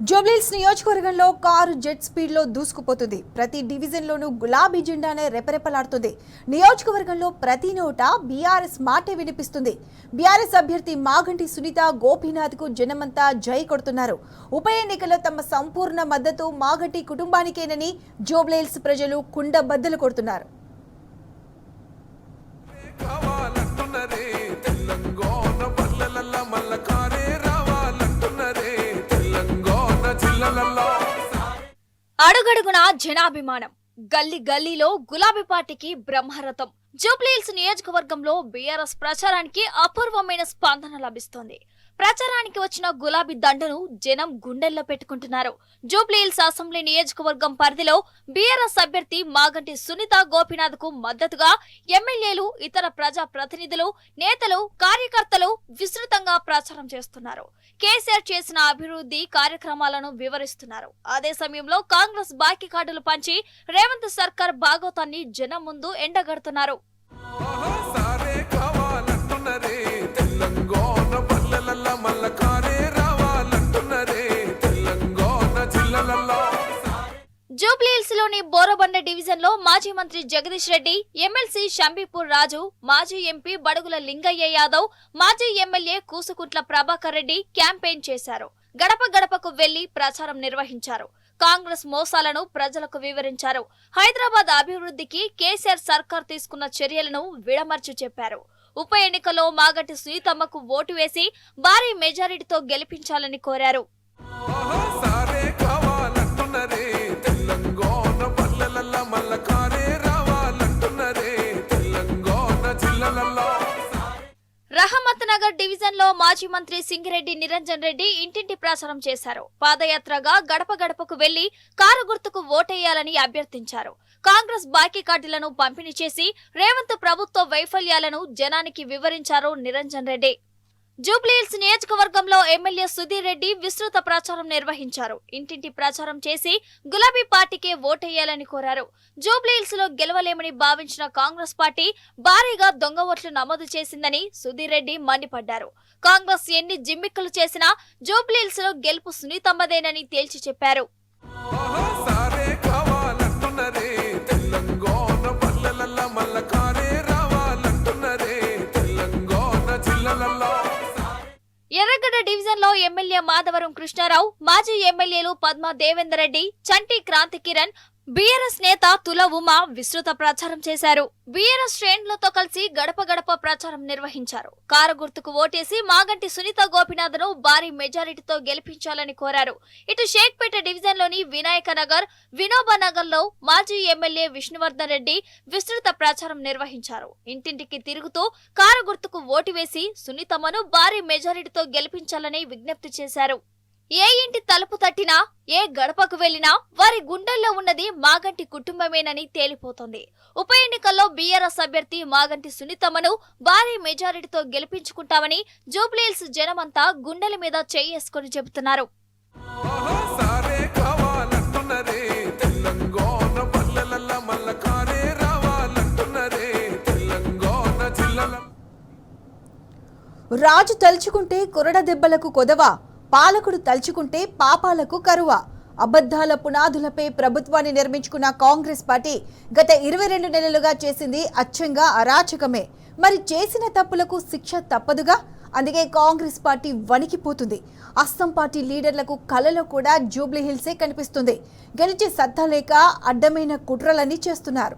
జూబ్లీహిల్స్ నియోజకవర్గంలో car jet speed లో దూసుకుపోతుంది. ప్రతి డివిజన్ లోనూ గులాబీ జెండానే రెపరెపలాడుతుంది. నియోజకవర్గంలో ప్రతి నోట బీఆర్ఎస్ మాటే వినిపిస్తుంది. బీఆర్ఎస్ అభ్యర్థి మాగంటి సునీత గోపీనాథ్ కు జనమంతా జై కొడుతున్నారు. ఉప ఎన్నికల్లో తమ సంపూర్ణ మద్దతు మాగంటి కుటుంబానికేనని జూబ్లీహిల్స్ ప్రజలు కుండబద్దలు కొడుతున్నారు. అడుగడుగునా జనాభిమానం, గల్లీ గల్లీలో గులాబీ పార్టీకి బ్రహ్మరథం. జూబ్లీహిల్స్ నియోజకవర్గంలో బీఆర్ఎస్ ప్రచారానికి అపూర్వమైన స్పందన లభిస్తోంది. ప్రచారానికి వచ్చిన గులాబీ దండను జనం గుండెల్లో పెట్టుకుంటున్నారు. జూబ్లీహిల్స్ అసెంబ్లీ నియోజకవర్గం పరిధిలో బీఆర్ఎస్ అభ్యర్థి మాగంటి సునీత గోపీనాథ్ కు మద్దతుగా ఎమ్మెల్యేలు, ఇతర ప్రజా ప్రతినిధులు, నేతలు, కార్యకర్తలు విస్తృతంగా ప్రచారం చేస్తున్నారు. కేసీఆర్ చేసిన అభివృద్ధి కార్యక్రమాలను వివరిస్తున్నారు. అదే సమయంలో కాంగ్రెస్ బాకీ కార్డులు పంచి రేవంత్ సర్కార్ భాగోతాన్ని జనం ముందు ఎండగడుతున్నారు. జూబ్లీహిల్స్ లోని బోరబండ డివిజన్ లో మాజీ మంత్రి జగదీష్ రెడ్డి, ఎమ్మెల్సీ షంబీపూర్ రాజు, మాజీ ఎంపీ బడుగుల లింగయ్య యాదవ్, మాజీ ఎమ్మెల్యే కూసుకుంట్ల ప్రభాకర్ రెడ్డి క్యాంపెయిన్ చేశారు. గడప గడపకు వెళ్లి ప్రచారం నిర్వహించారు. కాంగ్రెస్ మోసాలను ప్రజలకు వివరించారు. హైదరాబాద్ అభివృద్ధికి కేసీఆర్ సర్కార్ తీసుకున్న చర్యలను విడమర్చి చెప్పారు. ఉప ఎన్నికల్లో మాగంటి సునీతమ్మకు ఓటు వేసి భారీ మెజారిటీతో గెలిపించాలని కోరారు. రహమత్ నగర్ డివిజన్ లో మాజీ మంత్రి సింగిరెడ్డి నిరంజన్ రెడ్డి ఇంటింటి ప్రచారం చేశారు. పాదయాత్రగా గడప గడపకు వెళ్లి కారు గుర్తుకు ఓటేయాలని అభ్యర్థించారు. కాంగ్రెస్ బాకీ కార్డులను పంపిణీ చేసి రేవంత్ ప్రభుత్వ వైఫల్యాలను జనానికి వివరించారు నిరంజన్ రెడ్డి. జూబ్లీహిల్స్ నియోజకవర్గంలో ఎమ్మెల్యే సుధీర్ రెడ్డి విస్తృత ప్రచారం నిర్వహించారు. ఇంటింటి ప్రచారం చేసి గులాబీ పార్టీకే ఓటేయాలని కోరారు. జూబ్లీహిల్స్ లో గెలవలేమని భావించిన కాంగ్రెస్ పార్టీ భారీగా దొంగ ఓట్లు నమోదు చేసిందని సుధీర్ రెడ్డి మండిపడ్డారు. కాంగ్రెస్ ఎన్ని జిమ్మిక్కులు చేసినా జూబ్లీహిల్స్ లో గెలుపు సునీతమ్మదేనని తేల్చి చెప్పారు. ఎర్రగడ్డ డివిజన్ లో ఎమ్మెల్యే మాధవరం కృష్ణారావు, మాజీ ఎమ్మెల్యేలు పద్మా దేవేందర్ రెడ్డి, చంటి క్రాంతి కిరణ్, బీఆర్ఎస్ నేత తుల ఉమా విస్తృత ప్రచారం చేశారు. బీఆర్ఎస్ శ్రేణులతో కలిసి గడప గడప ప్రచారం నిర్వహించారు. కారు గుర్తుకు ఓటేసి మాగంటి సునీత గోపీనాథ్ ను భారీ మెజారిటీతో గెలిపించాలని కోరారు. ఇటు షేక్పేట డివిజన్ లోని వినాయక నగర్, వినోబా నగర్ లో మాజీ ఎమ్మెల్యే విష్ణువర్ధన్ రెడ్డి విస్తృత ప్రచారం నిర్వహించారు. ఇంటింటికి తిరుగుతూ కారు గుర్తుకు ఓటు వేసి సునీతమ్మను భారీ మెజారిటీతో గెలిపించాలని విజ్ఞప్తి చేశారు. ఏ ఇంటి తలుపు తట్టినా, ఏ గడపకు వెళ్లినా వారి గుండెల్లో ఉన్నది మాగంటి కుటుంబమేనని తేలిపోతోంది. ఉప ఎన్నికల్లో బీఆర్ఎస్ అభ్యర్థి మాగంటి సునీతమ్మను భారీ మెజారిటీతో గెలిపించుకుంటామని జూబ్లీహిల్స్ జనమంతా గుండెల మీద చేసుకుని చెబుతున్నారు. రాజు తలుచుకుంటే కొరడ దెబ్బలకు కొదవా, పాలకుడు తలుచుకుంటే పాపాలకు కరువా. అబద్ధాల పునాదులపై ప్రభుత్వాన్ని నిర్మించుకున్న కాంగ్రెస్ పార్టీ గత 22 నెలలుగా చేసింది అచ్చంగా అరాచకమే. మరి చేసిన తప్పులకు శిక్ష తప్పదుగా. అందుకే కాంగ్రెస్ పార్టీ వణికిపోతుంది. అస్సాం పార్టీ లీడర్లకు కలలో కూడా జూబ్లీహిల్సే కనిపిస్తుంది. గెలిచే సత్తా లేక అడ్డమైన కుట్రలన్నీ చేస్తున్నారు.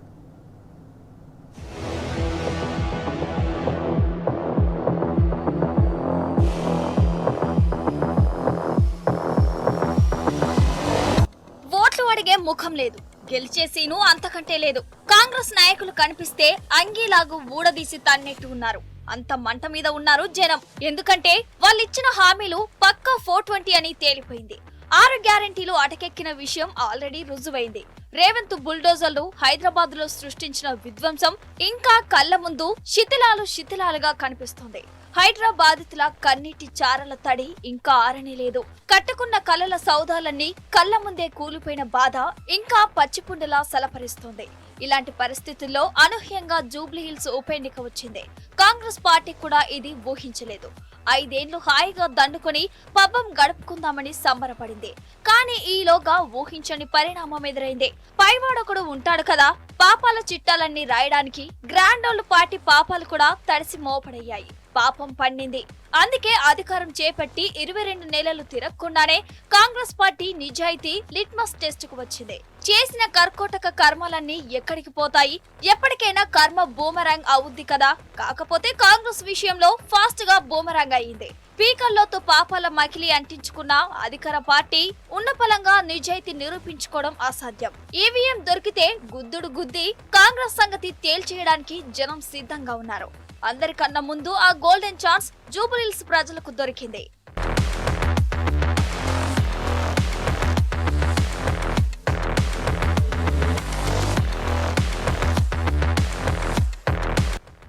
అడిగే ముఖం లేదు, గెలిచే సీను అంతకంటే లేదు. కాంగ్రెస్ నాయకులు కనిపిస్తే అంగీలాగు ఊడదీసి తన్నెట్టు ఉన్నారు. అంత మంట మీద ఉన్నారు జనం. ఎందుకంటే వాళ్ళిచ్చిన హామీలు పక్కా 420 అని తేలిపోయింది. 6 గ్యారెంటీలు అటకెక్కిన విషయం ఆల్రెడీ రుజువైంది. రేవంత్ బుల్డోజర్లు హైదరాబాద్ లో సృష్టించిన విధ్వంసం ఇంకా కళ్ల ముందు శిథిలాలుగా కనిపిస్తుంది. హైదరాబాదితుల కన్నీటి చారల తడి ఇంకా ఆరనే లేదు. కట్టుకున్న కలల సౌదాలన్నీ కళ్ల ముందే కూలిపోయిన బాధ ఇంకా పచ్చిపుండలా సలపరిస్తోంది. ఇలాంటి పరిస్థితుల్లో అనూహ్యంగా జూబ్లీ హిల్స్ ఉప ఎన్నిక వచ్చింది. కాంగ్రెస్ పార్టీ కూడా ఇది ఊహించలేదు. 5 ఏళ్లు హాయిగా దండుకొని పబ్బం గడుపుకుందామని సంబరపడింది. కానీ ఈలోగా ఊహించని పరిణామం ఎదురైంది. పైవాడొకడు ఉంటాడు కదా, పాపాల చిట్టాలన్నీ రాయడానికి గ్రాండోళ్లు పార్టీ పాపాలు కూడా తడిసి మోపడయ్యాయి. పాపం పండింది. అందుకే అధికారం చేపట్టి 22 నెలలు తిరగకుండానే కాంగ్రెస్ పార్టీ నిజాయితీ లిట్మస్ టెస్ట్ కు వచ్చింది. చేసిన కర్కోటక కర్మలన్నీ ఎక్కడికి పోతాయి? ఎప్పటికైనా కర్మ బూమరాంగ్ అవుద్ది కదా. కాకపోతే కాంగ్రెస్ విషయంలో ఫాస్ట్ గా బూమరాంగ్ అయ్యింది. పీకల్లోతో పాపాల మకిలి అంటించుకున్న అధికార పార్టీ ఉన్నపలంగా నిజాయితీ నిరూపించుకోవడం అసాధ్యం. ఈవీఎం దొరికితే గుద్దుడు గుద్ది కాంగ్రెస్ సంగతి తేల్చేయడానికి జనం సిద్ధంగా ఉన్నారు. అందరికన్నా ముందు ఆ గోల్డెన్ ఛాన్స్ జూబ్లీ హిల్స్ ప్రజలకు దొరికింది.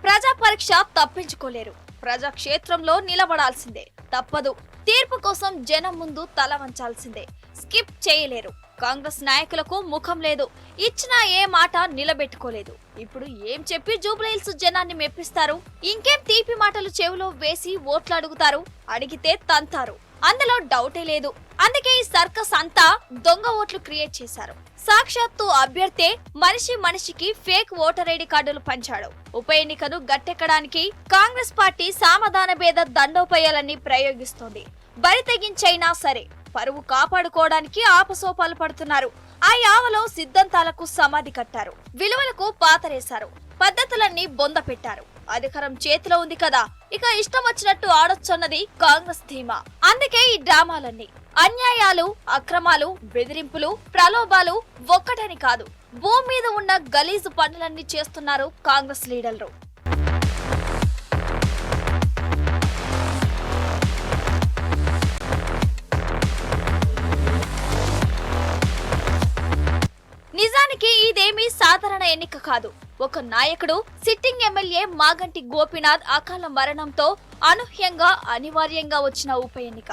ప్రజా పరీక్ష తప్పించుకోలేరు. ప్రజాక్షేత్రంలో నిలబడాల్సిందే, తప్పదు. తీర్పు కోసం జనం ముందు తల వంచాల్సిందే, స్కిప్ చేయలేరు. కాంగ్రెస్ నాయకులకు ముఖం లేదు, ఇచ్చిన ఏ మాట నిలబెట్టుకోలేదు. ఇప్పుడు ఏం చెప్పి జూబ్లీ హిల్స్ జనాన్ని మెప్పిస్తారు? ఇంకేం తీపి మాటలు చెవిలో వేసి ఓట్లు అడుగుతారు? అడిగితే తంతారు, అందులో డౌటే లేదు. అందుకే ఈ సర్కస్ అంతా దొంగ ఓట్లు క్రియేట్ చేశారు. సాక్షాత్తు అభ్యర్థే మనిషి మనిషికి ఫేక్ ఓటర్ ఐడి కార్డులు పంచాడు. ఉప ఎన్నికను గట్టెక్కడానికి కాంగ్రెస్ పార్టీ సామధాన భేద దండోపాయాలన్నీ ప్రయోగిస్తోంది. బరి తెగించైనా సరే పరువు కాపాడుకోవడానికి ఆపసోపాలు పడుతున్నారు. ఆ యావలో సిద్ధాంతాలకు సమాధి కట్టారు, విలువలకు పాతరేశారు, పద్ధతులన్నీ బొంద పెట్టారు. అధికారం చేతిలో ఉంది కదా, ఇక ఇష్టం వచ్చినట్టు ఆడొచ్చన్నది కాంగ్రెస్ ధీమా. అందుకే ఈ డ్రామాలన్నీ. అన్యాయాలు, అక్రమాలు, బెదిరింపులు, ప్రలోభాలు ఒక్కటని కాదు, భూమి మీద ఉన్న గలీజు పనులన్నీ చేస్తున్నారు కాంగ్రెస్ లీడర్లు. నిజానికి ఇదేమీ సాధారణ ఎన్నిక కాదు. ఒక నాయకుడు, సిట్టింగ్ ఎమ్మెల్యే మాగంటి గోపీనాథ్ అకాల మరణంతో అనూహ్యంగా అనివార్యంగా వచ్చిన ఉప ఎన్నిక.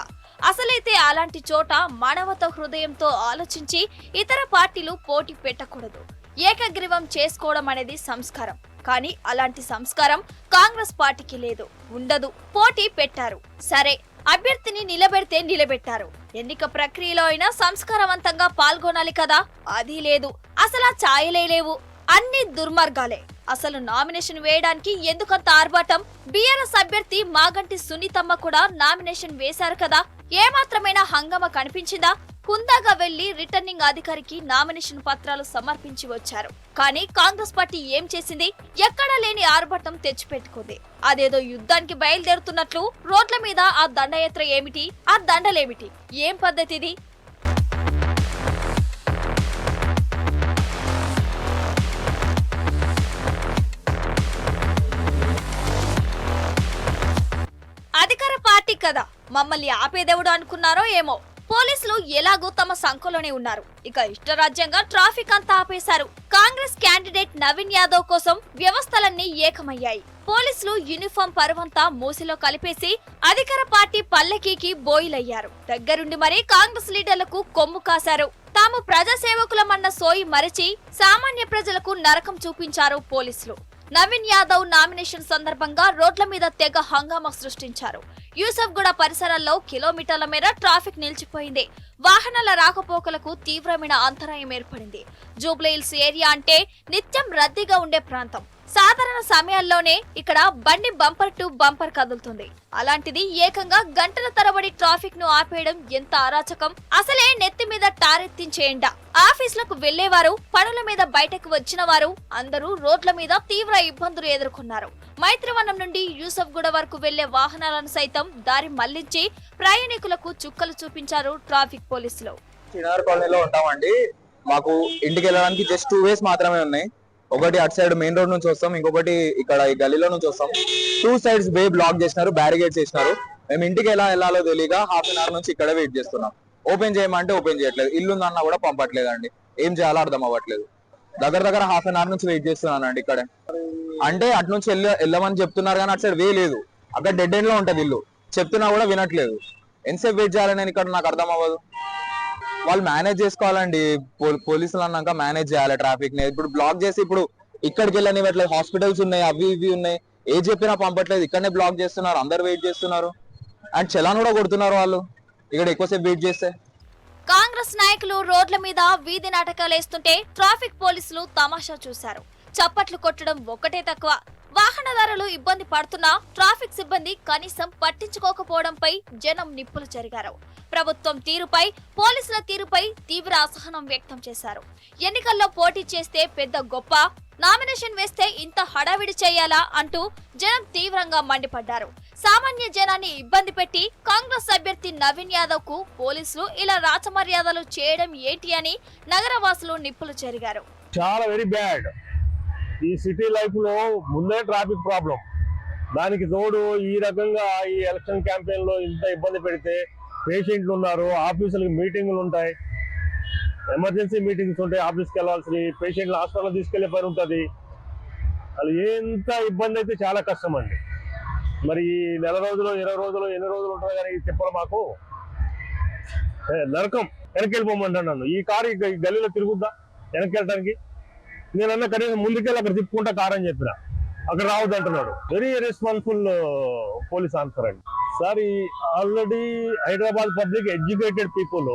అసలైతే అలాంటి చోట మానవత హృదయంతో ఆలోచించి ఇతర పార్టీలు పోటీ పెట్టకూడదు. ఏకగ్రీవం చేసుకోవడం అనేది సంస్కారం. కానీ అలాంటి సంస్కారం కాంగ్రెస్ పార్టీకి లేదు, ఉండదు. పోటీ పెట్టారు, సరే, అభ్యర్థిని నిలబెడితే నిలబెట్టారు. ఎన్నిక ప్రక్రియలో అయినా సంస్కారవంతంగా పాల్గొనాలి కదా, అది లేదు. అసలు ఆ ఛాయలే లేవు. అన్ని దుర్మార్గాలే. అసలు నామినేషన్ వేయడానికి ఎందుకంత ఆర్భాటం? బీఆర్ఎస్ అభ్యర్థి మాగంటి సునీతమ్మ కూడా నామినేషన్ వేశారు కదా, ఏమాత్రమైనా హంగామా కనిపించిందా? హుందాగా వెళ్లి రిటర్నింగ్ అధికారికి నామినేషన్ పత్రాలు సమర్పించి వచ్చారు. కానీ కాంగ్రెస్ పార్టీ ఏం చేసింది? ఎక్కడా లేని ఆర్భటం తెచ్చిపెట్టుకుంది. అదేదో యుద్ధానికి బయలుదేరుతున్నట్లు రోడ్ల మీద ఆ దండయాత్ర ఏమిటి, ఆ దండలేమిటి? ఏం పద్ధతిది? అధికార పార్టీ కదా, మమ్మల్ని ఆపేదేవుడు అనుకున్నారో ఏమో. పోలీసులు ఎలాగో తమ సంఖలోనే ఉన్నారు. ఇక ఇష్టరాజ్యంగా ట్రాఫిక్ అంతా ఆపేశారు. కాంగ్రెస్ క్యాండిడేట్ నవీన్ యాదవ్ కోసం వ్యవస్థలన్నీ ఏకమయ్యాయి. పోలీసులు యూనిఫామ్ పరువంతా మూసిలో కలిపేసి అధికార పార్టీ పల్లెకీకి బోయిలయ్యారు. దగ్గరుండి మరీ కాంగ్రెస్ లీడర్లకు కొమ్ము కాశారు. తాము ప్రజాసేవకులమన్న సోయి మరచి సామాన్య ప్రజలకు నరకం చూపించారు పోలీసులు. నవీన్ యాదవ్ నామినేషన్ సందర్భంగా రోడ్ల మీద తెగ హంగామా సృష్టించారు. యూసఫ్గూడ పరిసరాల్లో కిలోమీటర్ల మేర ట్రాఫిక్ నిలిచిపోయింది. వాహనాల రాకపోకలకు తీవ్రమైన అంతరాయం ఏర్పడింది. జూబ్లీ హిల్స్ ఏరియా అంటే నిత్యం రద్దీగా ఉండే ప్రాంతం. సాధారణ సమయాల్లోనే ఇక్కడ బండి బంపర్ టు బంపర్ కదులుతుంది. అలాంటిది ఏకంగా గంటల తరబడి ట్రాఫిక్ ను ఆపేయడం ఎంత అరాచకం! అసలే నెత్తి మీద టారెత్తించేయండ. ఆఫీసులకు వెళ్లేవారు, పనుల మీద బయటకు వచ్చిన వారు అందరూ రోడ్ల మీద తీవ్ర ఇబ్బందులు ఎదుర్కొన్నారు. మైత్రివనం నుండి యూసఫ్గూడ వరకు వెళ్లే వాహనాలను సైతం దారి మళ్లించి ప్రయాణికులకు చుక్కలు చూపించారు ట్రాఫిక్ పోలీసులు. చిన్నార్ కాలనీలో ఉంటామండి. మాకు ఇంటికి వెళ్ళడానికి జస్ట్ 2 వేస్ మాత్రమే ఉన్నాయి. ఒకటి అటు సైడ్ మెయిన్ రోడ్ నుంచి వస్తాం, ఇంకొకటి ఇక్కడ ఈ గల్లీలో నుంచి వస్తాం. 2 సైడ్స్ వే బ్లాక్ చేసినారు, బ్యారిగేడ్ చేసినారు. మేము ఇంటికి ఎలా వెళ్ళాలో తెలియక ½ అన్ అవర్ నుంచి ఇక్కడే వెయిట్ చేస్తున్నాం. ఓపెన్ చేయమంటే ఓపెన్ చేయట్లేదు, ఇల్లు ఉందన్నా కూడా పంపట్లేదండి. ఏం చేయాలో అర్థం అవ్వట్లేదు. దగ్గర ½ అన్ అవర్ నుంచి వెయిట్ చేస్తున్నానండి ఇక్కడే. అంటే అటు నుంచి వెళ్ళమని చెప్తున్నారు కానీ అటు సైడ్ వే లేదు. అక్కడ డెడ్ ఎండ్ లో ఉంటది ఇల్లు, చెప్తున్నా కూడా వినట్లేదు. ఎంతసేపు వెయిట్ చేయాలి నేను ఇక్కడ, నాకు అర్థం అవ్వదు. వాళ్ళు మేనేజ్ చేసుకోవాలండి. పోలీసులు అన్నాక మేనేజ్ చేయాలి ట్రాఫిక్ ని. ఇప్పుడు బ్లాక్ చేసి ఇప్పుడు ఇక్కడికి వెళ్ళనివ్వట్లేదు. హాస్పిటల్స్ ఉన్నాయి, అవి ఇవి ఉన్నాయి, ఏ చెప్పినా పంపట్లేదు. ఇక్కడనే బ్లాక్ చేస్తున్నారు, అందరు వెయిట్ చేస్తున్నారు అండ్ చలాన్ కూడా కొడుతున్నారు వాళ్ళు ఇక్కడ ఎక్కువసేపు వెయిట్ చేస్తే. కాంగ్రెస్ నాయకులు రోడ్ల మీద వీధి నాటకాలు వేస్తుంటే ట్రాఫిక్ పోలీసులు తమాషా చూశారు. చప్పట్లు కొట్టడం ఒక్కటే తక్కువ. వాహనదారులు ఇబ్బంది పడుతున్నా ట్రాఫిక్ సిబ్బంది కనీసం పట్టించుకోకపోవడంపై జనం నిప్పులు చెరిగారు. ప్రభుత్వం తీరుపై, పోలీసుల తీరుపై తీవ్ర అసహనం వ్యక్తం చేశారు. ఎన్నికల్లో పోటీ చేస్తే పెద్ద గొప్ప, నామినేషన్ వేస్తే ఇంత హడావిడి చేయాలా అంటూ జనం తీవ్రంగా మండిపడ్డారు. సామాన్య జనాన్ని ఇబ్బంది పెట్టి కాంగ్రెస్ అభ్యర్థి నవీన్ యాదవ్ కు పోలీసులు ఇలా రాచమర్యాదలు చేయడం ఏంటి అని నగరవాసులు నిప్పులు చెరిగారు. చాలా వెరీ బ్యాడ్. ఈ సిటీ లైఫ్ లో ముందే ట్రాఫిక్ ప్రాబ్లం, దానికి తోడు ఈ రకంగా ఈ ఎలక్షన్ క్యాంపెయిన్ లో ఇంత ఇబ్బంది పెడితే పేషెంట్లు ఉన్నారు, ఆఫీసులకి మీటింగ్లు ఉంటాయి, ఎమర్జెన్సీ మీటింగ్స్ ఉంటాయి, ఆఫీస్కి వెళ్ళాల్సి, పేషెంట్లు హాస్పిటల్ తీసుకెళ్లే పని ఉంటుంది. అది ఎంత ఇబ్బంది అయితే చాలా కష్టం అండి. మరి ఈ నెల రోజులు 20 రోజులు ఎన్ని రోజులు ఉంటుంది కానీ చెప్పాలి మాకు నరకం. వెనక్కి వెళ్ళిపోమంటాను నన్ను. ఈ కారు ఈ గల్లీలో తిరుగుద్దా వెనక్కి వెళ్ళడానికి? నేనన్నా కనీసం ముందుకెళ్ళి అక్కడ తిప్పుకుంటా కారు అని చెప్పిన, అక్కడ రావద్దు అంటున్నాడు. వెరీ రెస్పాన్సిబుల్ పోలీస్ ఆన్సర్ అండి సార్. ఈ already Hyderabad public educated people,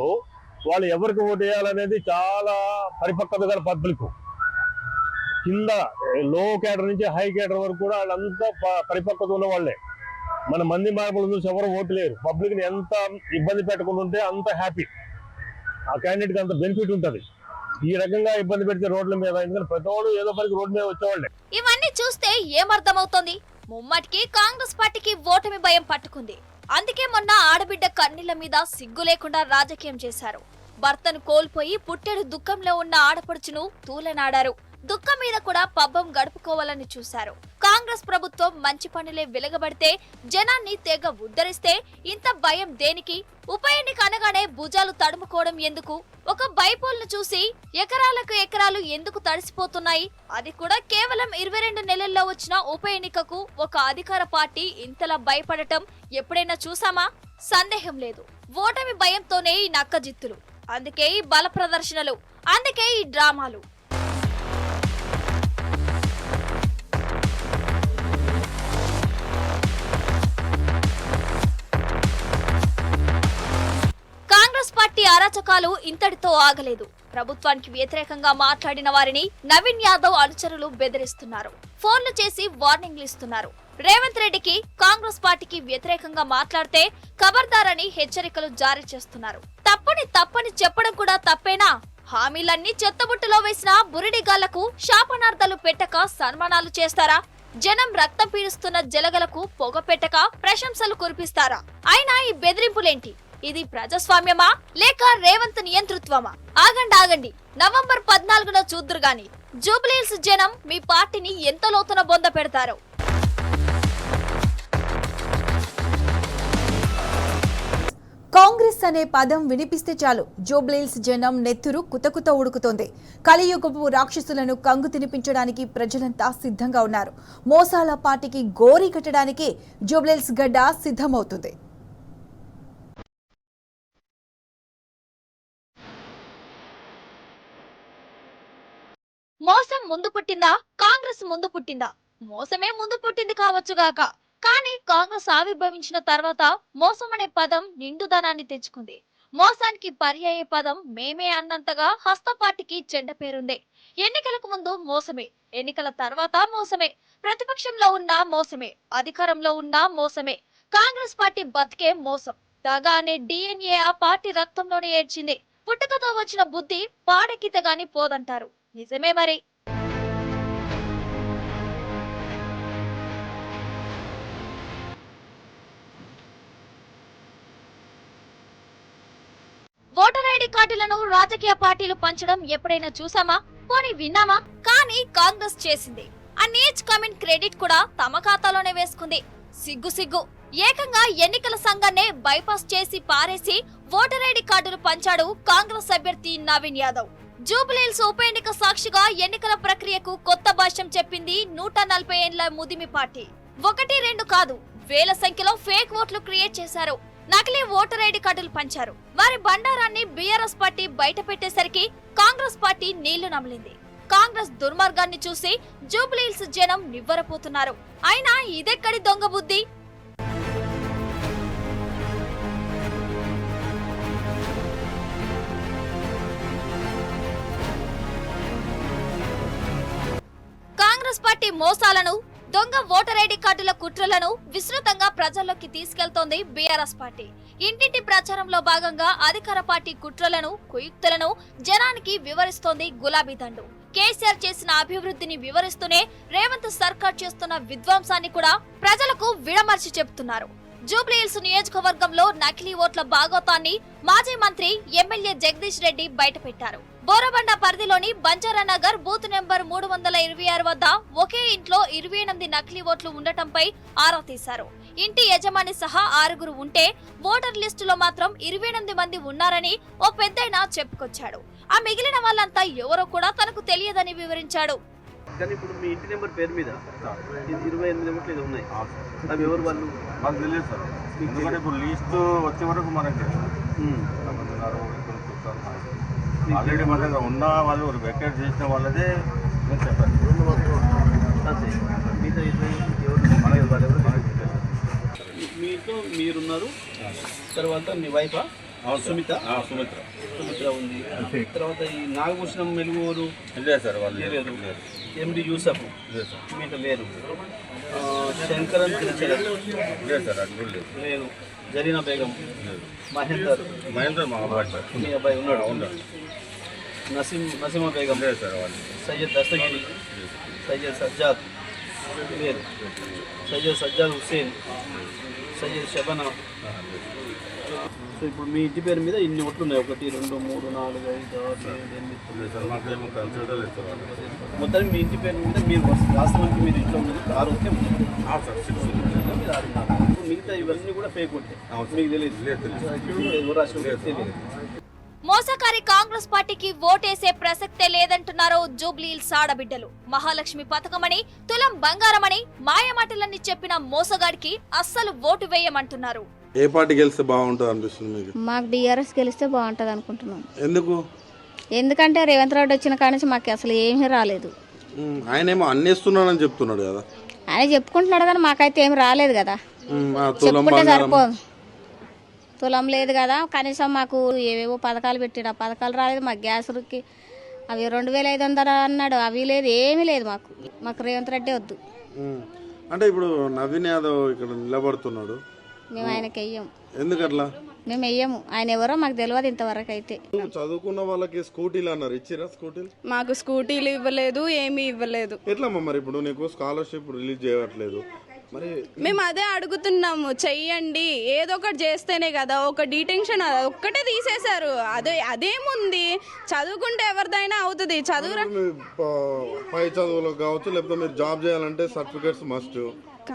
వాళ్ళు ఎవరికి ఓటు వేయాలనేది చాలా పరిపక్వత గల పబ్లిక్. కింద లో కేడర్ నుంచి హై కేడర్ వరకు కూడా వాళ్ళంతా పరిపక్వత ఉన్న వాళ్ళే. మన మంది మార్పులు చూసి ఎవరు ఓటు లేరు. పబ్లిక్ ని ఎంత ఇబ్బంది పెట్టకుండా ఉంటే అంత హ్యాపీ, ఆ క్యాండిడేట్ కి అంత బెనిఫిట్ ఉంటుంది. ఈ రకంగా ఇబ్బంది పెడితే రోడ్ల మీద, ఎందుకంటే ప్రతివాడు ఏదో పనికి రోడ్డు మీద వచ్చేవాళ్ళే. ఇవన్నీ చూస్తే ఏమర్థమవుతోంది? ముమ్మటికి కాంగ్రెస్ పార్టీకి ఓటమి భయం పట్టుకుంది. అందుకే మొన్న ఆడబిడ్డ కన్నీళ్ల మీద సిగ్గు లేకుండా రాజకీయం చేశారు. భర్తను కోల్పోయి పుట్టెడు దుఃఖంలో ఉన్న ఆడపడుచును తూలనాడారు. దుఃఖం మీద కూడా పబ్బం గడుపుకోవాలని చూశారు. కాంగ్రెస్ ప్రభుత్వం మంచి పనులే వెలగబడితే, జనాన్ని తెగ ఉద్ధరిస్తే ఇంత భయం దేనికి? ఉప ఎన్నిక అనగానే భుజాలు తడుముకోవడం ఎందుకు? ఒక బైపోల్ను చూసి ఎకరాలకు ఎకరాలు ఎందుకు తడిసిపోతున్నాయి? అది కూడా కేవలం 22 నెలల్లో వచ్చిన ఉప ఎన్నికకు ఒక అధికార పార్టీ ఇంతలా భయపడటం ఎప్పుడైనా చూసామా? సందేహం లేదు. ఓటమి భయంతోనే ఈ నక్కజిత్తులు, అందుకే ఈ బల ప్రదర్శనలు, అందుకే ఈ డ్రామాలు. కాంగ్రెస్ పార్టీ అరాచకాలు ఇంతటితో ఆగలేదు. ప్రభుత్వానికి వ్యతిరేకంగా మాట్లాడిన వారిని నవీన్ యాదవ్ అనుచరులు బెదిరిస్తున్నారు. ఫోన్లు చేసి వార్నింగ్లు ఇస్తున్నారు. రేవంత్ రెడ్డికి కాంగ్రెస్ పార్టీకి వ్యతిరేకంగా మాట్లాడితే ఖబర్దారని హెచ్చరికలు జారీ చేస్తున్నారు. తప్పని చెప్పడం కూడా తప్పేనా? హామీలన్నీ చెత్తబుట్టలో వేసిన బురిడిగాళ్లకు శాపనార్థాలు పెట్టక సన్మానాలు చేస్తారా? జనం రక్తం పీలుస్తున్న జలగలకు పొగ పెట్టక ప్రశంసలు కురిపిస్తారా? అయినా ఈ బెదిరింపులేంటి? ఇది ప్రజాస్వామ్యమా లేక రేవంత్ నియంతృత్వమా? ఆగండి, నవంబర్ 14న చూద్దురు గాని జూబ్లీహిల్స్ జనం మీ పార్టీని ఎంత లోతున బొంద పెడతారో. కాంగ్రెస్ అనే పదం వినిపిస్తే చాలు జూబ్లీహిల్స్ జనం నెత్తురు కుతకుత ఉడుకుతోంది. కలియుగపు రాక్షసులను కంగు తినిపించడానికి ప్రజలంతా సిద్ధంగా ఉన్నారు. మోసాల పార్టీకి గోరీ కట్టడానికి జూబ్లీహిల్స్ గడ్డ సిద్ధమవుతుంది. మోసం ముందు పుట్టిందా, కాంగ్రెస్ ముందు పుట్టిందా? మోసమే ముందు పుట్టింది కావచ్చుగాక, కానీ కాంగ్రెస్ ఆవిర్భవించిన తర్వాత మోసం అనే పదం నిండుదనాన్ని తెచ్చుకుంది. మోసానికి పర్యాయ పదం మేమే అన్నంతగా హస్త పార్టీకి చెడ్డ పేరుంది. ఎన్నికలకు ముందు మోసమే, ఎన్నికల తర్వాత మోసమే, ప్రతిపక్షంలో ఉన్నా మోసమే, అధికారంలో ఉన్నా మోసమే. కాంగ్రెస్ పార్టీ బతికే మోసం. దగా అనే DNA ఆ పార్టీ రక్తంలోనే ఏడ్చింది. పుట్టుకతో వచ్చిన బుద్ధి పాడెక్కితే గాని పోదంటారు. నిజమే మరి. ఓటర్ ఐడి కార్డులను రాజకీయ పార్టీలు పంచడం ఎప్పుడైనా చూసామా? పోనీ విన్నామా? కానీ కాంగ్రెస్ చేసింది. ఆ నీచ్ కమెంట్ క్రెడిట్ కూడా తమ ఖాతాలోనే వేసుకుంది. సిగ్గు. ఏకంగా ఎన్నికల సంఘాన్నే బైపాస్ చేసి పారేసి ఓటర్ ఐడి కార్డులు పంచాడు కాంగ్రెస్ అభ్యర్థి నవీన్ యాదవ్. జూబ్లీహిల్స్ ఉప ఎన్నిక సాక్షిగా ఎన్నికల ప్రక్రియకు కొత్త భాష్యం చెప్పింది 140 ఏళ్ల ముదిమి పార్టీ. 1, 2 కాదు, వేల సంఖ్యలో ఫేక్ ఓట్లు క్రియేట్ చేశారు. నకిలీ ఓటర్ ఐడి కార్డులు పంచారు. వారి బండారాన్ని బీఆర్ఎస్ పార్టీ బయట పెట్టేసరికి కాంగ్రెస్ పార్టీ నీళ్లు నమిలింది. కాంగ్రెస్ దుర్మార్గాన్ని చూసి జూబ్లీహిల్స్ జనం నివ్వరపోతున్నారు. అయినా ఇదెక్కడి దొంగ బుద్ధి? కాంగ్రెస్ పార్టీ మోసాలను, దొంగ ఓటర్ ఐడి కార్డుల కుట్రలను విస్తృతంగా ప్రజల్లోకి తీసుకెళ్తోంది బీఆర్ఎస్ పార్టీ. ఇంటింటి ప్రచారంలో భాగంగా అధికార పార్టీ కుట్రలను, కుయుక్తులను జనానికి వివరిస్తోంది గులాబీ దండు. కేసీఆర్ చేసిన అభివృద్ధిని వివరిస్తూనే రేవంత్ సర్కార్ చేస్తున్న విధ్వంసాన్ని కూడా ప్రజలకు విడమర్చి చెబుతున్నారు. జూబ్లీహిల్స్ నియోజకవర్గంలో నకిలీ ఓట్ల బాగోతాన్ని మాజీ మంత్రి ఎమ్మెల్యే జగదీష్ రెడ్డి బయటపెట్టారు. బోరబండ పరిధిలోని బంజారానగర్ బూత్ నెంబర్ 326 వద్ద ఒకే ఇంట్లో 28 నకిలీ ఓట్లు ఉండటంపై ఆరా తీశారు. ఇంటి యజమాని సహా 6 ఉంటే ఓటర్ లిస్టులో మాత్రం 28 మంది ఉన్నారని ఓ పెద్దయిన చెప్పుకొచ్చాడు. ఆ మిగిలిన వాళ్ళంతా ఎవరో కూడా తనకు తెలియదని వివరించాడు. కానీ ఇప్పుడు మీ ఇంటి నెంబర్ పేరు మీద 28 ఓట్లు ఉన్నాయి. అవి ఎవరు వాళ్ళు మాకు తెలియదు సార్. ఎందుకంటే ఇప్పుడు లిస్ట్ వచ్చే వరకు మనకి ఆల్రెడీ మన దగ్గర ఉన్న వాళ్ళు వెకేట్ చేసిన వాళ్ళదే నేను చెప్పాను. అంతే మీతో మీతో మీరున్నారు. తర్వాత మీ వైఫ్ సుమిత్ర ఉంది. తర్వాత ఈ నాగభూషణం మెలుగురు లేదు సార్, వాళ్ళు లేదు. ఎండి యూసఫ్ మీకు లేరు. శంకరన్ లేదు సార్, అది కూడా లేదు. లేదు. జరీనా బేగం, మహేందర్ మా అబ్బాయి సార్, మీ అబ్బాయి ఉన్నాడు. ఉన్నాడు. నసీమా బేగం లేదు సార్, వాళ్ళు సయ్యద్ దస్తగిరి, సయ్యద్ సజ్జాద్ లేరు. సయ్యద్ సజ్జాద్ హుస్సేన్, సయ్యద్ షబనా. సో ఇప్పుడు మీ ఇంటి పేరు మీద ఇన్ని ఓట్లు ఉన్నాయి. 1 2 3 4 5 6 7 8 లేదు సార్, మాకేమో కన్సిడర్ లేదు సార్. మొత్తం మీ ఇంటి పేరు మీద మీరు వాస్తవానికి మీరు ఇంట్లో ఉన్నది 6 ఓకే ఉంది. సార్ 6 మీరు 6 ఉన్నారు. మిగతా ఇవన్నీ కూడా ఫేక్ ఉంటాయి. మీకు తెలియదు. ఎవరు రాష్ట్రం తెలియదు. మోసకారి కాంగ్రెస్ పార్టీకి ఓటేసే ప్రసక్తే లేదంటున్నారు జూబ్లీహిల్స్ ఆడబిడ్డలు. మహాలక్ష్మి పథకమని, తులం బంగారమని మాయమాటలన్నీ చెప్పిన మోసగాడికి అస్సలు ఓటు వేయమంటున్నారు. ఏ పార్టీ గెలిస్తే బాగుంటుంది అనిపిస్తుంది మీకు? మాకు బీఆర్ఎస్ గెలిస్తే బాగుంటుంది అనుకుంటున్నాం. ఎందుకంటే రేవంత్ రెడ్డి వచ్చిన కాడ నుంచి మాకు అసలు ఏమీ రాలేదు. ఆయన ఏమో అన్నేస్తున్నాడని చెప్తున్నాడు కదా. ఆయన చెప్పుకుంటున్నాడు కానీ మాకైతే ఏమి రాలేదు కదా. చెప్పుకుంటే సరిపోదు. తులం లేదు కదా. కనీసం మాకు ఏవేవో పథకాలు పెట్టాడు, ఆ పథకాలు రాలేదు. మాకు గ్యాస్కి అవి 2500 అన్నాడు, అవి లేదు, ఏమీ లేదు. మాకు రేవంత్ రెడ్డి వద్దు. అంటే ఇప్పుడు నవీన్ యాదవ్ ఇక్కడ నిలబడుతున్నాడు, మేము ఆయనకి వెయ్యం. ఎందుకట్లా? మేము వెయ్యము. ఆయన ఎవరో మాకు తెలియదు ఇంతవరకు అయితే. చదువుకున్న వాళ్ళకి స్కూటీలు అన్నారు, ఇచ్చిరా స్కూటీలు? మాకు స్కూటీలు ఇవ్వలేదు, ఏమీ ఇవ్వలేదు. ఎట్లమ్మా మరి ఇప్పుడు నీకు స్కాలర్షిప్ రిలీజ్ చేయట్లేదు మరి? మేము అదే అడుగుతున్నాము, చెయ్యండి, ఏదో ఒకటి చేస్తేనే కదా. ఒక డిటెన్షన్ ఒక్కటే తీసేశారు, అదేముంది, చదువుకుంటే ఎవరిదైనా అవుతుంది. పై చదువులకు కావచ్చు, లేకపోతే మీరు జాబ్ చేయాలంటే సర్టిఫికేట్స్ మస్ట్.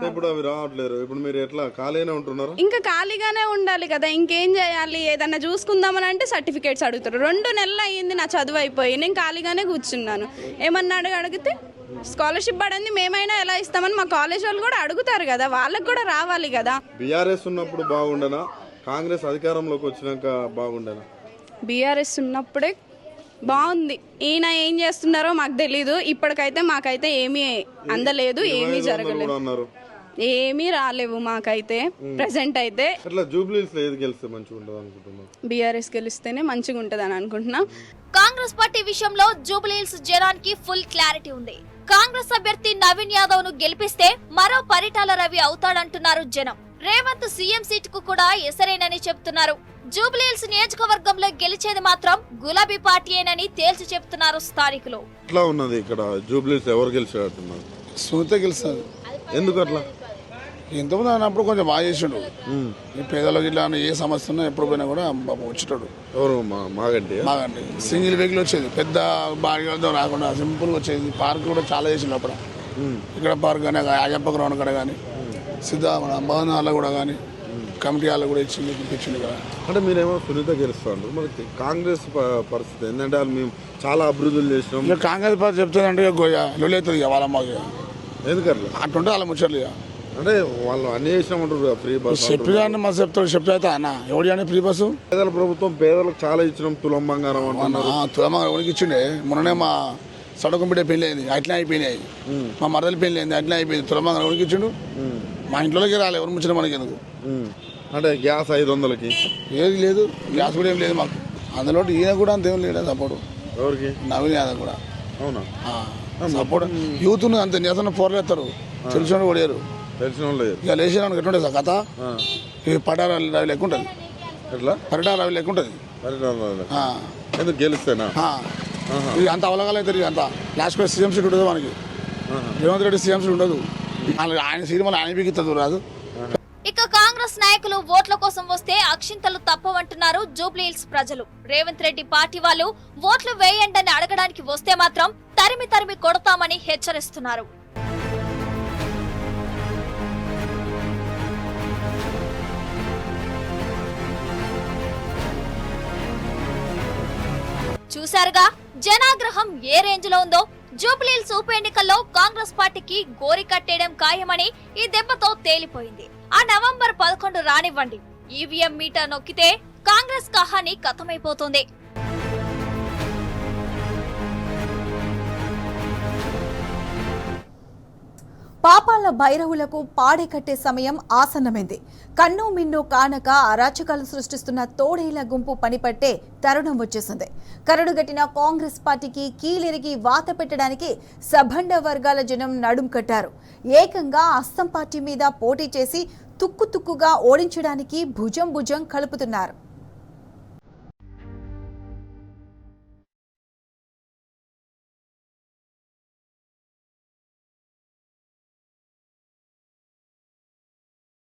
ఇప్పుడు అవి రావట్లేదు. ఇప్పుడు మీరు ఎట్లా ఖాళీగానే ఉంటున్నారు? ఇంకా ఖాళీగానే ఉండాలి కదా. ఇంకేం చేయాలి? ఏదన్నా చూసుకుందామని అంటే సర్టిఫికేట్స్ అడుగుతారు. 2 నెలలు అయ్యింది నా చదువు అయిపోయి, నేను ఖాళీగానే కూర్చున్నాను. ఏమన్నా అడిగితే స్కాలర్షిప్ పడింది, మేమైనా ఎలా ఇస్తామని మా కాలేజ్ వాళ్ళు కూడా అడుగుతారు కదా, వాళ్ళకి కూడా రావాలి కదా. బీఆర్ఎస్ ఉన్నప్పుడు బాగుండనా, కాంగ్రెస్ అధికారంలోకి వచ్చినాక బాగుండనా? బీఆర్ఎస్ ఉన్నప్పుడే బాగుంది. ఈయన ఏం చేస్తున్నారో మాకు తెలీదు. ఇప్పటికైతే మాకైతే ఏమీ అందలేదు, ఏమీ జరగలేదు, ఏమీ రాలేవు మాకైతే ప్రెసెంట్ అయితే. బీఆర్ఎస్ గెలిస్తేనే మంచిగా ఉంటది అని అనుకుంటున్నా. కాంగ్రెస్ పార్టీ విషయంలో జూబ్లీహిల్స్ జనానికి ఫుల్ క్లారిటీ ఉంది. కాంగ్రెస్ అభ్యర్థి నవీన్ యాదవ్ ను గెలిపిస్తే మరో పరిటాల రవి అవుతాడంటున్నారు జనం. రేవంత్ సీఎం సీటుకు కూడా ఎసరేనని చెప్తున్నారు. జూబ్లీహిల్స్ నియోజకవర్గంలో గెలిచేది మాత్రం గులాబీ పార్టీయేనని తేల్చి చెప్తున్నారు స్థానికులు. ఎట్లా ఉన్నది ఇక్కడ జూబ్లీహిల్స్ ఎవరు గెలిచాడుతున్నారు? సుమిత గెలుస్తుంది. ఎందుకు అట్లా? ఎంతమంది అన్నప్పుడు కొంచెం బాగా చేసాడు. ఈ పేదల జిల్లా ఏ సమస్య ఉన్నా ఎప్పుడు పోయినా కూడా వచ్చేటాడు. ఎవరు? మాగంటి సింగిల్ వెహికల్ వచ్చేది, పెద్ద బాడీలతో రాకుండా సింపుల్గా వచ్చేది. పార్క్ కూడా చాలా చేసిండు అప్పుడు. ఇక్కడ పార్క్ కానీ, అయ్యప్ప గ్రౌండ్ కూడా కానీ, సిద్ధ మన భవన్ హాల్లో కూడా కానీ, కమిటీ హాల్లో కూడా ఇచ్చిండు కదా. అంటే మీరేమో సునీత గెలుస్తారు, మనకి కాంగ్రెస్ పరిస్థితి ఏంటంటే వాళ్ళు మేము చాలా అభివృద్ధులు చేసినాం. ఇక కాంగ్రెస్ పార్టీ చెప్తుందంటే లొల్లి అవుతుంది ఇక వాళ్ళ మాకు. ఎందుకట్లా? అట్టుంటే వాళ్ళ ముచ్చట్లు. అంటే వాళ్ళు అన్ని చేసినామంటారు ఫ్రీ బస్ చెప్పి మా చెప్తాడు చెప్తే అయితే అన్న ఎవడి అని ఫ్రీ బస్సు పేదల ప్రభుత్వం పేదలకు చాలా ఇచ్చినాం తులం బంగారం అంటున్నారు. తులమంగా ఎవరికి ఇచ్చిండే మొన్ననే మా సడకం బిడ్డ పెళ్ళి అయింది అట్లనే అయిపోయినాయి. మా మరదలు పెళ్ళి అయింది అట్లనే అయిపోయింది. తులమంగా ఎవరికి ఇచ్చిండు? మా ఇంట్లోకి రాలే ఎవరు ముచ్చిన మనకి ఎందుకు. అంటే గ్యాస్ 500కి ఏది లేదు, గ్యాస్ కూడా ఏం లేదు మాకు. అందులో ఈయన కూడా అంతేం లేడా సపోర్టు. ఎవరికి? నవీన్ యాదవ్ కూడా. అవునా? సపోర్ట్ యూత్ అంతే నేతన్న పోర్లేస్తారు, తెలిసిన కొడారు. తెలిసిన వాళ్ళు ఇక లేచిన ఎట్లుంటుంది సార్ కథ. ఇవి పటాల రవి లెక్క ఉంటుంది. ఎట్లా? పరిటాల రవి లెక్క ఉంటుంది. ఎందుకు గెలుస్తేనా? ఇది అంత అవలగాలు అవుతారు. అంత లాస్ట్ సీఎం సీట్ ఉండదు మనకి. రేవంత్ రెడ్డి సీఎం సీట్ ఉండదు. ఆయన సీట్ మళ్ళీ ఆయన బిగిస్తుంది రాదు. ఇక కాంగ్రెస్ నాయకులు ఓట్ల కోసం వస్తే అక్షింతలు తప్పవంటున్నారు జూబ్లీహిల్స్ ప్రజలు. రేవంత్ రెడ్డి పార్టీ వాళ్ళు ఓట్లు వేయండని అడగడానికి వస్తే మాత్రం తరిమి తరిమి కొడతామని హెచ్చరిస్తున్నారు. చూశారుగా జనాగ్రహం ఏ రేంజ్ లో ఉందో. జూబ్లీహిల్స్ ఉప ఎన్నికల్లో కాంగ్రెస్ పార్టీకి గోరి కట్టేయడం ఖాయమని ఈ దెబ్బతో తేలిపోయింది. ఆ నవంబర్ 11 రానివ్వండి, ఈవీఎం మీటర్ నొక్కితే కాంగ్రెస్ కహాని ఖతమైపోతుంది. పాపాల భైరవులకు పాడే కట్టే సమయం ఆసన్నమైంది. కన్ను మిన్ను కానక అరాచకాలు సృష్టిస్తున్న తోడేళ్ల గుంపు పనిపట్టే తరుణం వచ్చేసింది. కరడుగట్టిన కాంగ్రెస్ పార్టీకి కీలిరిగి వాత పెట్టడానికి సభండ వర్గాల జనం నడుం కట్టారు. ఏకంగా అస్సం పార్టీ మీద పోటీ చేసి తుక్కుతుక్కుగా ఓడించడానికి భుజం భుజం కలుపుతున్నారు.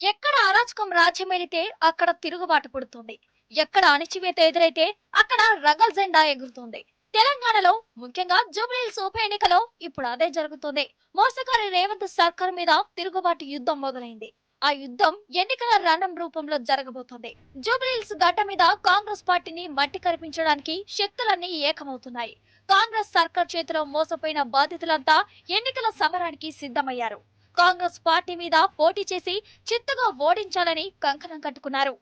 ఎక్కడ అరాచకం రాజ్యమేలితే అక్కడ తిరుగుబాటు పుడుతుంది. ఎక్కడ అణిచివేత ఎదురైతే అక్కడ రగల్ జెండా ఎగురుతుంది. తెలంగాణలో ముఖ్యంగా జూబ్లీహిల్స్ ఉప ఎన్నికలో ఇప్పుడు అదే జరుగుతుంది. మోసగారి రేవంత్ సర్కార్ మీద తిరుగుబాటు యుద్ధం మొదలైంది. ఆ యుద్ధం ఎన్నికల రణం రూపంలో జరగబోతోంది. జూబ్లీహిల్స్ గడ్డ మీద కాంగ్రెస్ పార్టీని మట్టి కరిపించడానికి శక్తులన్నీ ఏకమవుతున్నాయి. కాంగ్రెస్ సర్కార్ చేతిలో మోసపోయిన బాధితులంతా ఎన్నికల సమరానికి సిద్ధమయ్యారు. కాంగ్రెస్ పార్టీ మీద పోటీ చేసి చిత్తుగా ఓడించాలని కంకణం కట్టుకున్నారు.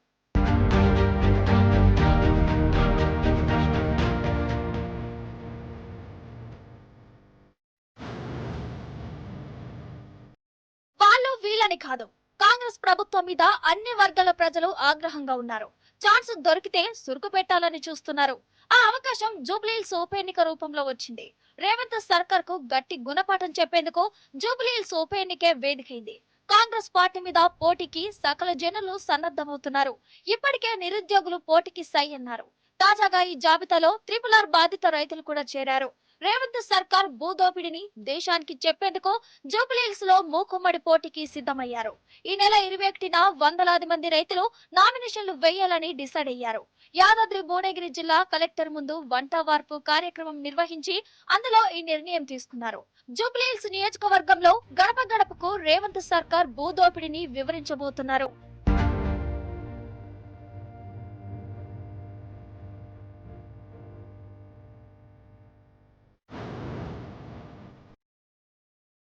వాళ్ళు వీళ్ళని కాదు, కాంగ్రెస్ ప్రభుత్వం మీద అన్ని వర్గాల ప్రజలు ఆగ్రహంగా ఉన్నారు. ఛాన్స్ దొరికితే సురుకు పెట్టాలని చూస్తున్నారు. ఆ అవకాశం జూబ్లీహిల్స్ ఉప ఎన్నిక రూపంలో వచ్చింది. రేవంత్ సర్కార్ కు గట్టి గుణపాఠం చెప్పేందుకు జూబ్లీహిల్స్ ఉప ఎన్నికే వేదికైంది. కాంగ్రెస్ పార్టీ మీద పోటీకి సకల జనులు సన్నద్ధమవుతున్నారు. ఇప్పటికే నిరుద్యోగులు పోటీకి సై అన్నారు. తాజాగా ఈ జాబితాలో RRR బాధిత రైతులు కూడా చేరారు. రేవంత్ సర్కార్ భూదోపిడిని దేశానికి చెప్పేందుకు జూబ్లీహిల్స్ లో మూకుమ్మడి పోటీకి సిద్ధమయ్యారు. ఈ నెల 21న వందలాది మంది రైతులు నామినేషన్లు వేయాలని డిసైడ్ అయ్యారు. యాదాద్రి భువనగిరి జిల్లా కలెక్టర్ ముందు వంట వార్పు కార్యక్రమం నిర్వహించి అందులో ఈ నిర్ణయం తీసుకున్నారు. జూబ్లీహిల్స్ నియోజకవర్గంలో గడప గడపకు రేవంత్ సర్కార్ భూదోపిడిని వివరించబోతున్నారు.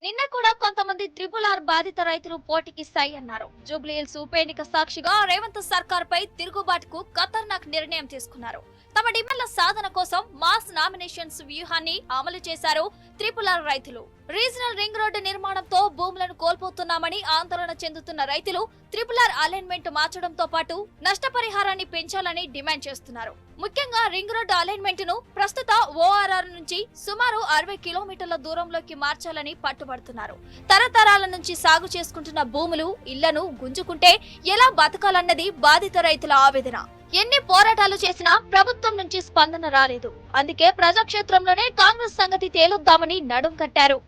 నిన్న కూడా కొంతమంది RRR బాధిత రైతులు పోటీకి సై అన్నారు. జూబ్లీహిల్స్ ఉప ఎన్నిక సాక్షిగా రేవంత్ సర్కార్ పై తిరుగుబాటుకు ఖతర్నాక్ నిర్ణయం తీసుకున్నారు. తమ డిమాండ్ల సాధన కోసం మాస్ నామినేషన్స్ వ్యూహాన్ని అమలు చేశారు RRR రైతులు. రీజనల్ రింగ్ రోడ్డు నిర్మాణంతో భూములను కోల్పోతున్నామని ఆందోళన చెందుతున్న రైతులు RRR అలైన్మెంట్ మార్చడంతో పాటు నష్టపరిహారాన్ని పెంచాలని డిమాండ్ చేస్తున్నారు. ముఖ్యంగా రింగ్ రోడ్డు అలైన్మెంట్ ను ప్రస్తుత ORR నుంచి సుమారు 60 కిలోమీటర్ల దూరంలోకి మార్చాలని పట్టుబడుతున్నారు. తరతరాల నుంచి సాగు చేసుకుంటున్న భూములు, ఇళ్లను గుంజుకుంటే ఎలా బతకాలన్నది బాధిత రైతుల ఆవేదన. ఎన్ని పోరాటాలు చేసినా ప్రభుత్వం నుంచి స్పందన రాలేదు. అందుకే ప్రజాక్షేత్రంలోనే కాంగ్రెస్ సంగతి తేలుద్దామని నడుం కట్టారు.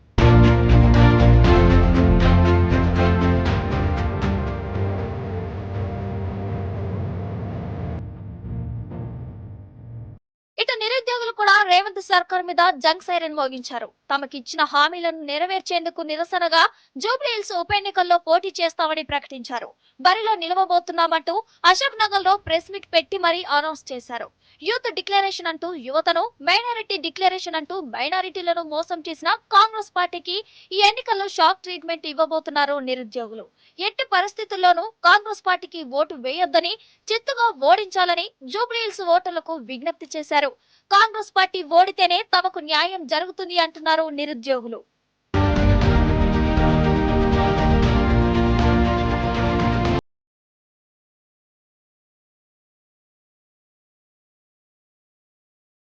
ఇటు నిరుద్యోగులు కూడా రేవంత్ మోదీ సర్కార్ మీద జంగ్ సైరన్ మోగించారు. తమకిచ్చిన హామీలను నెరవేర్చేందుకు నిరసనగా జూబ్లీహిల్స్ ఉప ఎన్నికల్లో పోటీ చేస్తామని ప్రకటించారు. బరిలో నిలవబోతున్నామంటూ అశోక్ నగర్ లో ప్రెస్ మీట్ పెట్టి మరీ అనౌన్స్ చేశారు. యూత్ డిక్లరేషన్ అంటూ యువతను, మైనారిటీ డిక్లరేషన్ అంటూ మైనారిటీలను మోసం చేసిన కాంగ్రెస్ పార్టీకి ఈ ఎన్నికల్లో షాక్ ట్రీట్మెంట్ ఇవ్వబోతున్నారు నిరుద్యోగులు. ఎట్టి పరిస్థితుల్లోనూ కాంగ్రెస్ పార్టీకి ఓటు వేయొద్దని, చిత్తుగా ఓడించాలని జూబ్లీహిల్స్ ఓటర్లకు విజ్ఞప్తి చేశారు. కాంగ్రెస్ పార్టీ ఓడితేనే తమకు న్యాయం జరుగుతుంది అంటున్నారు నిరుద్యోగులు.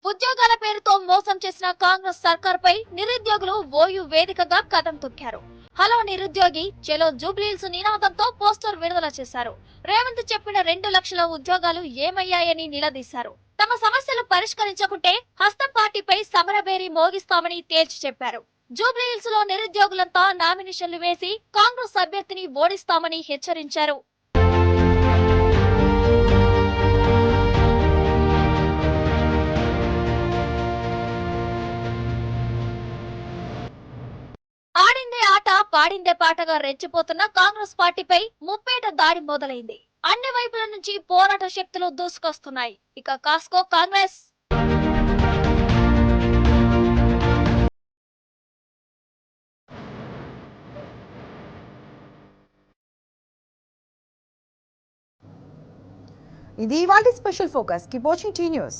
ఉద్యోగాల పేరుతో మోసం చేసిన కాంగ్రెస్ సర్కార్పై నిరుద్యోగులు ఓయూ వేదికగా కథం తొక్కారు. హలో నిరుద్యోగి, చలో జూబ్లీహిల్స్ నినాదంతో పోస్టర్ విడుదల చేశారు. రేవంత్ చెప్పిన 2 లక్షల ఉద్యోగాలు ఏమయ్యాయని నిలదీశారు. తమ సమస్యలు పరిష్కరించకుంటే హస్తం పార్టీపై సమరబేరి మోగిస్తామని తేల్చి చెప్పారు. జూబ్లీహిల్స్ లో నిరుద్యోగులంతా నామినేషన్లు వేసి కాంగ్రెస్ అభ్యర్థిని ఓడిస్తామని హెచ్చరించారు. ఆడిందే ఆట పాడిందే పాటగా రెచ్చిపోతున్న కాంగ్రెస్ పార్టీపై ముప్పేట దాడి మొదలైంది. అన్ని వైపుల నుంచి పోరాట శక్తులు దూసుకొస్తున్నాయి. ఇక కాస్కో కాంగ్రెస్. ఇది ఇవాల్టి special focus. Keep watching tea news.